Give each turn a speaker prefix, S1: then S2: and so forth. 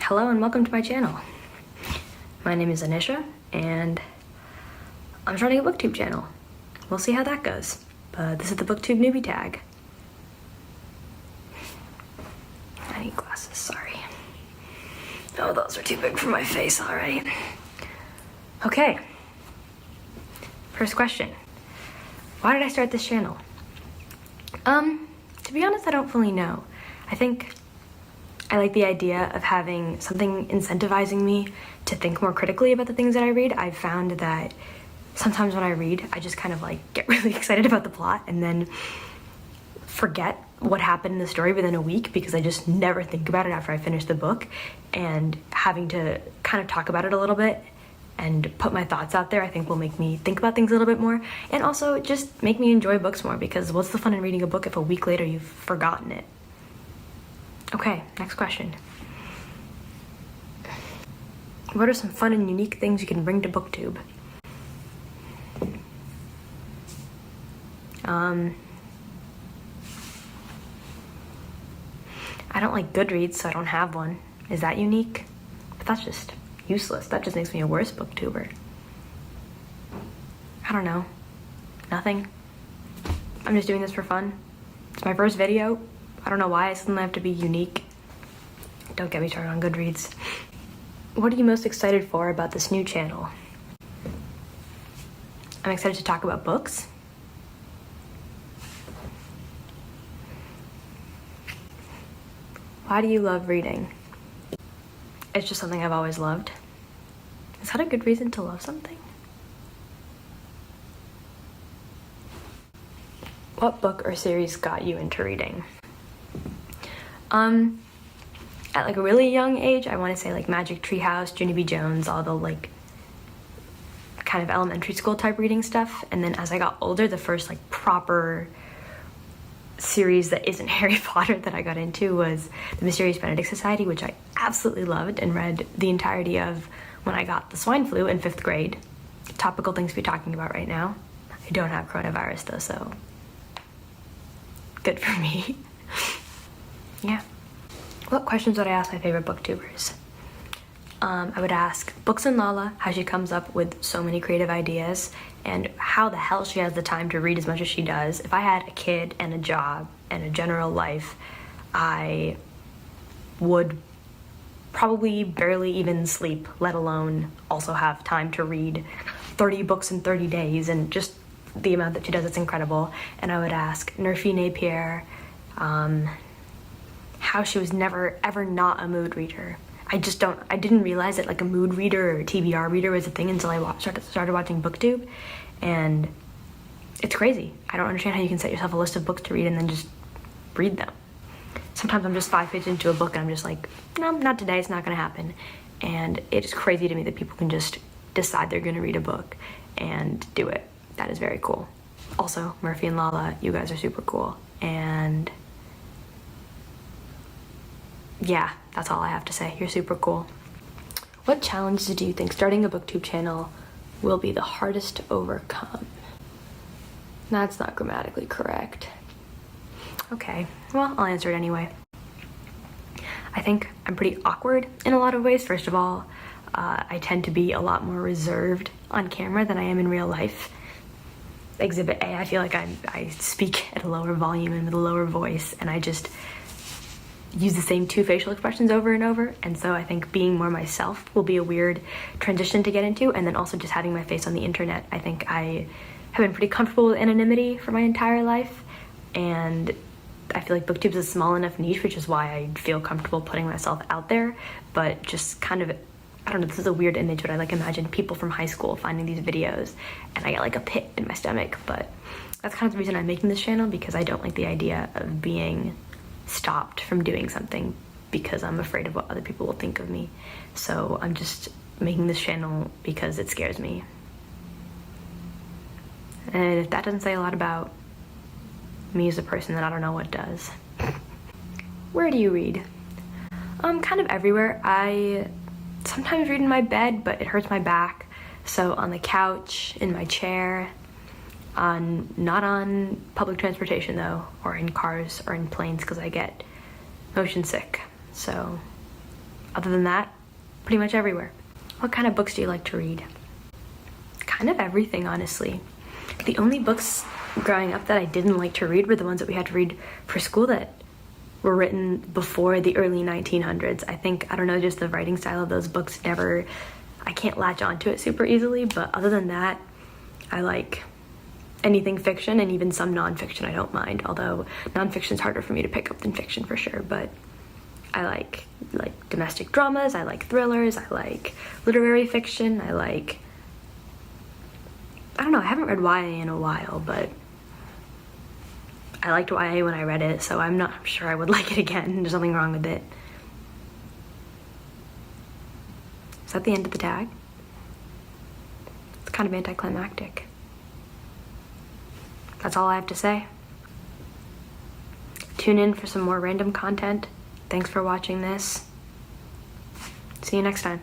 S1: Hello and welcome to my channel. My name is Anisha and I'm starting a booktube channel. We'll see how that goes. This is the Booktube Newbie Tag. I need glasses, sorry. Oh, those are too big for my face, alright. Okay. First question. Why did I start this channel? To be honest, I don't fully know. I think I like the idea of having something incentivizing me to think more critically about the things that I read. I've found that sometimes when I read, I just kind of like get really excited about the plot and then forget what happened in the story within a week because I just never think about it after I finish the book. And having to kind of talk about it a little bit and put my thoughts out there, I think will make me think about things a little bit more, and also just make me enjoy books more, because what's the fun in reading a book if a week later you've forgotten it? Okay, next question. What are some fun and unique things you can bring to Booktube? I don't like Goodreads, so I don't have one. Is that unique? But that's just useless. That just makes me a worse booktuber. I don't know. Nothing. I'm just doing this for fun. It's my first video. I don't know why I suddenly have to be unique. Don't get me started on Goodreads. What are you most excited for about this new channel? I'm excited to talk about books. Why do you love reading? It's just something I've always loved. Is that a good reason to love something? What book or series got you into reading? At like a really young age, I want to say like Magic Treehouse, Ginny B. Jones, all the like kind of elementary school type reading stuff. And then as I got older, the first like proper series that isn't Harry Potter that I got into was The Mysterious Benedict Society, which I absolutely loved and read the entirety of when I got the swine flu in 5th grade. Topical things to be talking about right now. I don't have coronavirus though, so good for me. Yeah. What questions would I ask my favorite booktubers? I would ask Books and Lala how she comes up with so many creative ideas and how the hell she has the time to read as much as she does. If I had a kid and a job and a general life, I would probably barely even sleep, let alone also have time to read 30 books in 30 days, and just the amount that she does, it's incredible. And I would ask Nerfie Napier how she was never ever not a mood reader. I didn't realize that like a mood reader or a TBR reader was a thing until I started watching Booktube, and it's crazy. I don't understand how you can set yourself a list of books to read and then just read them. Sometimes I'm just 5 pages into a book and I'm just like, no, not today, it's not gonna happen. And it is crazy to me that people can just decide they're gonna read a book and do it. That is very cool. Also, Murphy and Lala, you guys are super cool. And yeah, that's all I have to say. You're super cool. What challenges do you think starting a booktube channel will be the hardest to overcome? That's not grammatically correct. Okay, well, I'll answer it anyway. I think I'm pretty awkward in a lot of ways. First of all, I tend to be a lot more reserved on camera than I am in real life. Exhibit A, I feel like I speak at a lower volume and with a lower voice, and I just use the same 2 facial expressions over and over, and so I think being more myself will be a weird transition to get into. And then also just having my face on the internet, I think I have been pretty comfortable with anonymity for my entire life, and I feel like Booktube's a small enough niche, which is why I feel comfortable putting myself out there. But just kind of, I don't know, this is a weird image, but I like imagine people from high school finding these videos and I get like a pit in my stomach. But that's kind of the reason I'm making this channel, because I don't like the idea of being stopped from doing something because I'm afraid of what other people will think of me. So I'm just making this channel because it scares me. And if that doesn't say a lot about me as a person, then I don't know what does. Where do you read? Kind of everywhere. I sometimes read in my bed, but it hurts my back. So on the couch, in my chair, not on public transportation though, or in cars or in planes, because I get motion sick. So other than that, pretty much everywhere. What kind of books do you like to read? Kind of everything, honestly. The only books growing up that I didn't like to read were the ones that we had to read for school that were written before the early 1900s. I don't know, just the writing style of those books I can't latch onto it super easily, but other than that, I like anything fiction, and even some nonfiction I don't mind, although nonfiction's harder for me to pick up than fiction for sure. But I like domestic dramas, I like thrillers, I like literary fiction, I don't know, I haven't read YA in a while, but I liked YA when I read it, so I'm not sure I would like it again. There's nothing wrong with it. Is that the end of the tag? It's kind of anticlimactic. That's all I have to say. Tune in for some more random content. Thanks for watching this. See you next time.